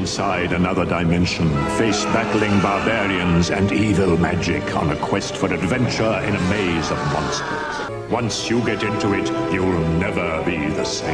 inside another dimension, face battling barbarians and evil magic on a quest for adventure in a maze of monsters. Once you get into it, you'll never be the same.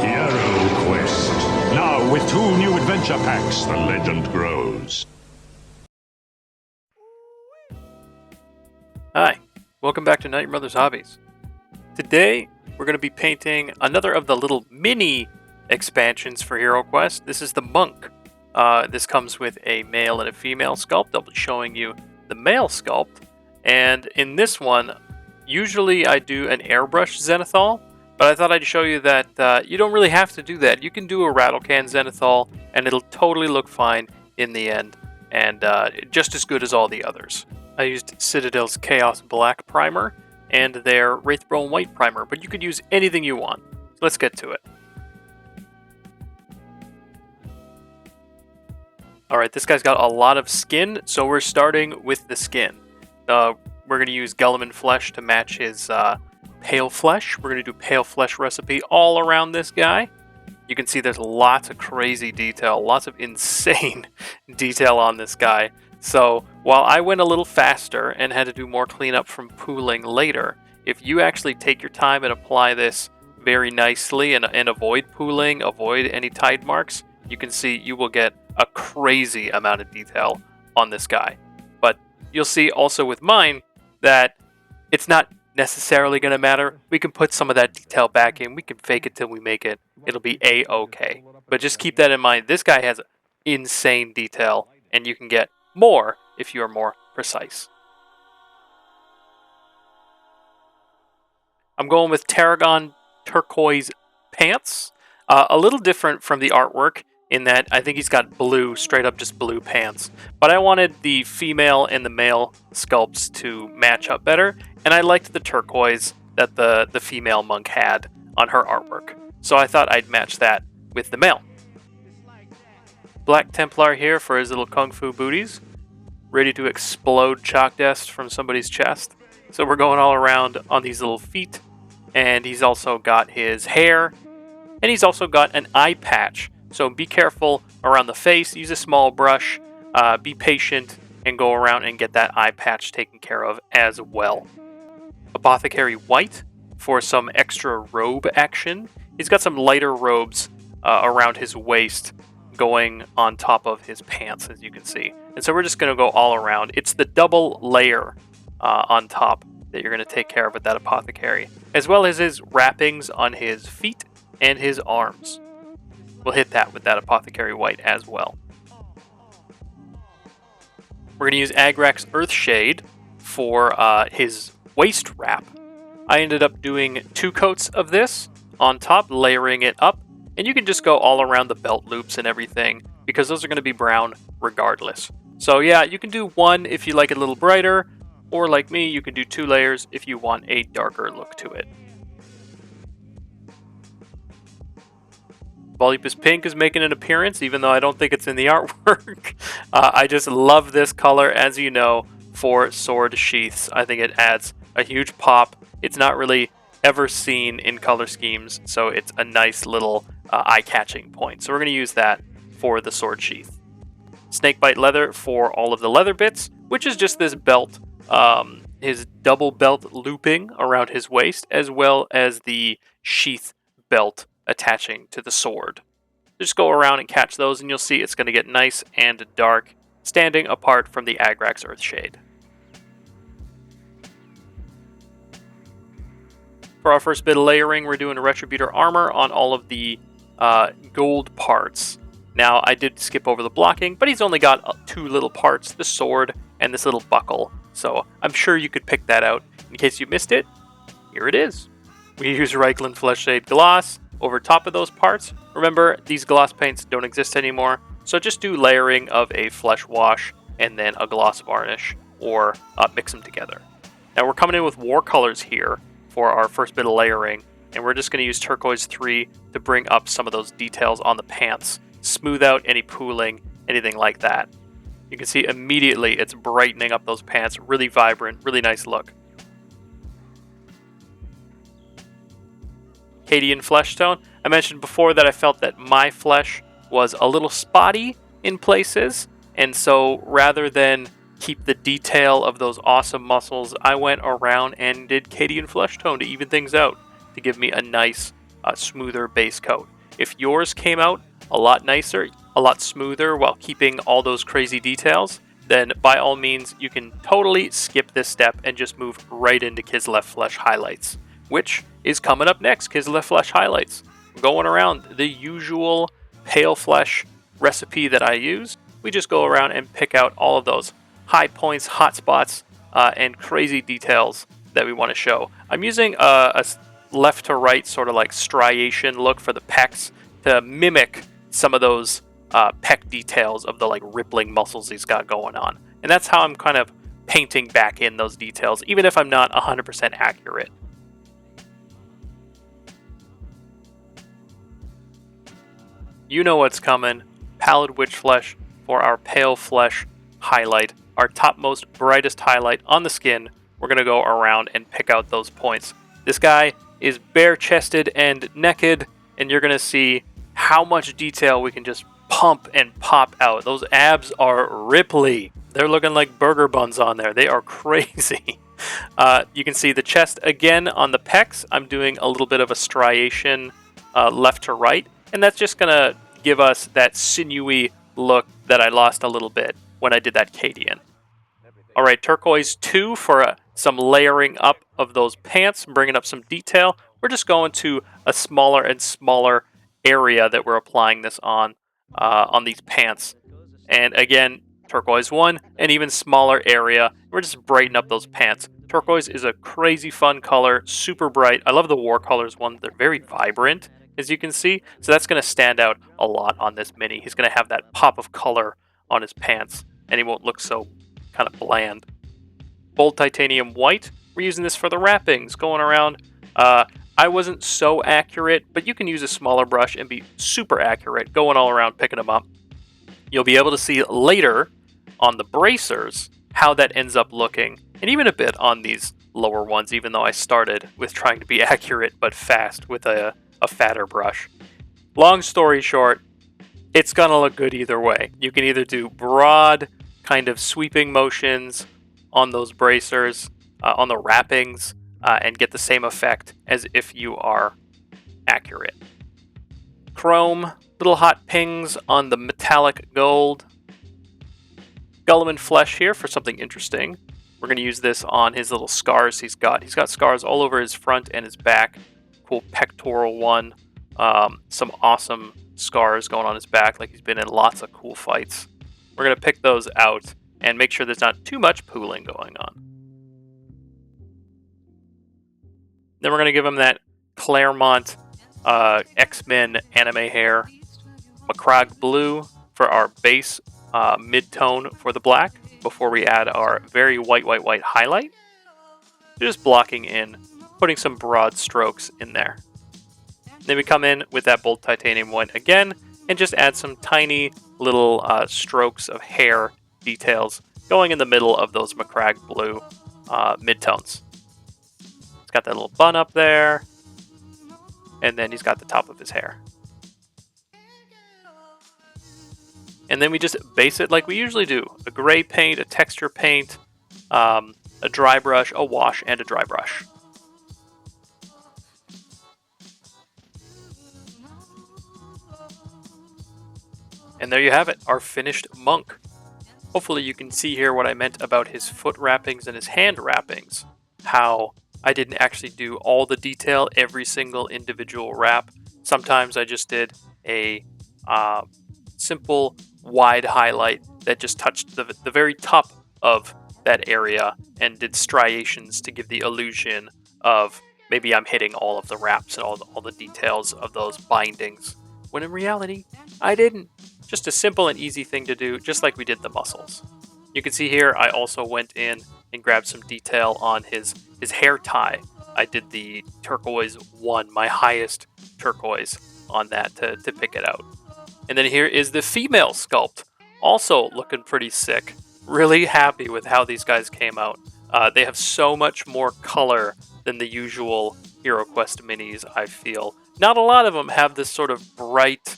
Hero Quest. Now, with 2 new adventure packs, the legend grows. Hi, welcome back to Night Your Mother's Hobbies. Today, we're going to be painting another of the little mini expansions for Hero Quest. This is the Monk. This comes with a male and a female sculpt. I'll be showing you the male sculpt. And in this one, usually I do an airbrush zenithal, but I thought I'd show you that you don't really have to do that. You can do a rattle can zenithal, and it'll totally look fine in the end, and just as good as all the others. I used Citadel's Chaos Black Primer and their Wraithbone White Primer, but you could use anything you want. So let's get to it. Alright, this guy's got a lot of skin, so we're starting with the skin. We're going to use Guilliman flesh to match his pale flesh. We're going to do pale flesh recipe all around this guy. You can see there's lots of crazy detail, lots of insane detail on this guy. So while I went a little faster and had to do more cleanup from pooling later, if you actually take your time and apply this very nicely and avoid pooling, avoid any tide marks, you can see you will get a crazy amount of detail on this guy. But you'll see also with mine that it's not necessarily going to matter. We can put some of that detail back in. We can fake it till we make it. It'll be A-okay. But just keep that in mind. This guy has insane detail, and you can get more if you are more precise. I'm going with Tarragon Turquoise Pants. A little different from the artwork in that I think he's got blue, straight up just blue pants. But I wanted the female and the male sculpts to match up better, and I liked the turquoise that the female monk had on her artwork. So I thought I'd match that with the male. Black Templar here for his little kung fu booties, ready to explode chalk dust from somebody's chest. So we're going all around on these little feet, and he's also got his hair, and he's also got an eye patch. So be careful around the face, use a small brush, be patient, and go around and get that eye patch taken care of as well. Apothecary White for some extra robe action. He's got some lighter robes around his waist going on top of his pants, as you can see. And so we're just going to go all around. It's the double layer on top that you're going to take care of with that Apothecary, as well as his wrappings on his feet and his arms. We'll hit that with that Apothecary White as well. We're going to use Agrax Earthshade for his waist wrap. I ended up doing 2 coats of this on top, layering it up, and you can just go all around the belt loops and everything, because those are going to be brown regardless. So yeah, you can do 1 if you like it a little brighter, or like me, you can do 2 layers if you want a darker look to it. Volupus Pink is making an appearance, even though I don't think it's in the artwork. I just love this color, as you know, for sword sheaths. I think it adds a huge pop. It's not really ever seen in color schemes, so it's a nice little eye-catching point. So we're going to use that for the sword sheath. Snakebite Leather for all of the leather bits, which is just this belt, his double belt looping around his waist, as well as the sheath belt attaching to the sword. Just go around and catch those, and you'll see it's going to get nice and dark, standing apart from the Agrax Earthshade. For our first bit of layering, we're doing a Retributor armor on all of the gold parts. Now, I did skip over the blocking, but he's only got 2 little parts, the sword and this little buckle. So I'm sure you could pick that out. In case you missed it, here it is. We use Reikland Fleshshade Gloss over top of those parts. Remember, these gloss paints don't exist anymore, so just do layering of a flesh wash and then a gloss varnish, or mix them together. Now we're coming in with war colors here for our first bit of layering, and we're just going to use Turquoise 3 to bring up some of those details on the pants, smooth out any pooling, anything like that. You can see immediately it's brightening up those pants, really vibrant, really nice look. Cadian flesh tone. I mentioned before that I felt that my flesh was a little spotty in places, and so rather than keep the detail of those awesome muscles, I went around and did Cadian flesh tone to even things out, to give me a nice, smoother base coat. If yours came out a lot nicer, a lot smoother while keeping all those crazy details, then by all means, you can totally skip this step and just move right into Kislev Flesh Highlights, which is coming up next, Kislev Flesh Highlights. We're going around the usual pale flesh recipe that I use. We just go around and pick out all of those high points, hot spots, and crazy details that we want to show. I'm using a left to right sort of like striation look for the pecs to mimic some of those pec details of the like rippling muscles he's got going on. And that's how I'm kind of painting back in those details, even if I'm not 100% accurate. You know what's coming. Pallid Witch Flesh for our pale flesh highlight, our topmost, brightest highlight on the skin. We're going to go around and pick out those points. This guy is bare-chested and naked, and you're going to see how much detail we can just pump and pop out. Those abs are ripply. They're looking like burger buns on there. They are crazy. You can see the chest again on the pecs. I'm doing a little bit of a striation left to right, and that's just going to give us that sinewy look that I lost a little bit when I did that Cadian. All right, turquoise 2 for some layering up of those pants, bringing up some detail. We're just going to a smaller and smaller area that we're applying this on these pants. And again, turquoise 1, an even smaller area. We're just brightening up those pants. Turquoise is a crazy fun color, super bright. I love the War Colors one. They're very vibrant, as you can see. So that's going to stand out a lot on this mini. He's going to have that pop of color on his pants, and he won't look so kind of bland. Bold Titanium White. We're using this for the wrappings, going around. I wasn't so accurate, but you can use a smaller brush and be super accurate, going all around, picking them up. You'll be able to see later on the bracers how that ends up looking, and even a bit on these lower ones, even though I started with trying to be accurate but fast with a fatter brush. Long story short, it's going to look good either way. You can either do broad, kind of sweeping motions on those bracers, on the wrappings, and get the same effect as if you are accurate. Chrome, little hot pings on the metallic gold. Guilliman Flesh here for something interesting. We're going to use this on his little scars he's got. He's got scars all over his front and his back. Cool pectoral one. Some awesome scars going on his back, like he's been in lots of cool fights. We're going to pick those out and make sure there's not too much pooling going on. Then we're going to give him that Claremont X-Men anime hair. Macragge Blue for our base mid-tone for the black before we add our very white highlight. Just blocking in, putting some broad strokes in there. Then we come in with that Bold Titanium White again and just add some tiny little strokes of hair details going in the middle of those Macragge Blue midtones. He's got that little bun up there, and then he's got the top of his hair. And then we just base it like we usually do. A gray paint, a texture paint, a dry brush, a wash, and a dry brush. And there you have it, our finished monk. Hopefully you can see here what I meant about his foot wrappings and his hand wrappings. How I didn't actually do all the detail, every single individual wrap. Sometimes I just did a simple wide highlight that just touched the very top of that area and did striations to give the illusion of maybe I'm hitting all of the wraps and all the details of those bindings. When in reality, I didn't. Just a simple and easy thing to do, just like we did the muscles. You can see here, I also went in and grabbed some detail on his hair tie. I did the turquoise 1, my highest turquoise on that to pick it out. And then here is the female sculpt, also looking pretty sick. Really happy with how these guys came out. They have so much more color than the usual HeroQuest minis, I feel. Not a lot of them have this sort of bright,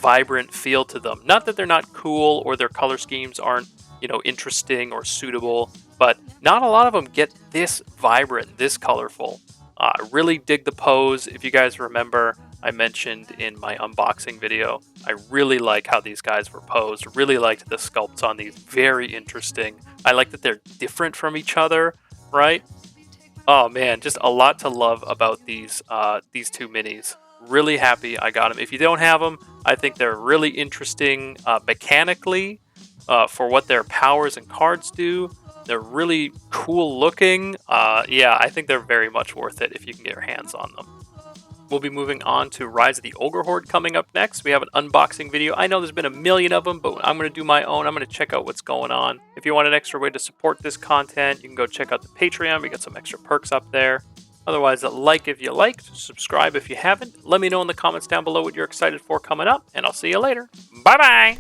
vibrant feel to them. Not that they're not cool or their color schemes aren't, interesting or suitable, but not a lot of them get this vibrant, this colorful. I really dig the pose. If you guys remember, I mentioned in my unboxing video, I really like how these guys were posed. Really liked the sculpts on these. Very interesting. I like that they're different from each other, right? Oh man, just a lot to love about these two minis. Really happy I got them. If you don't have them, I think they're really interesting mechanically for what their powers and cards do. They're really cool looking. Yeah, I think they're very much worth it if you can get your hands on them. We'll be moving on to Rise of the Ogre Horde coming up next. We have an unboxing video. I know there's been a million of them, but I'm going to do my own. I'm going to check out what's going on. If you want an extra way to support this content, you can go check out the Patreon. We got some extra perks up there. Otherwise, like if you liked, subscribe if you haven't. Let me know in the comments down below what you're excited for coming up, and I'll see you later. Bye-bye!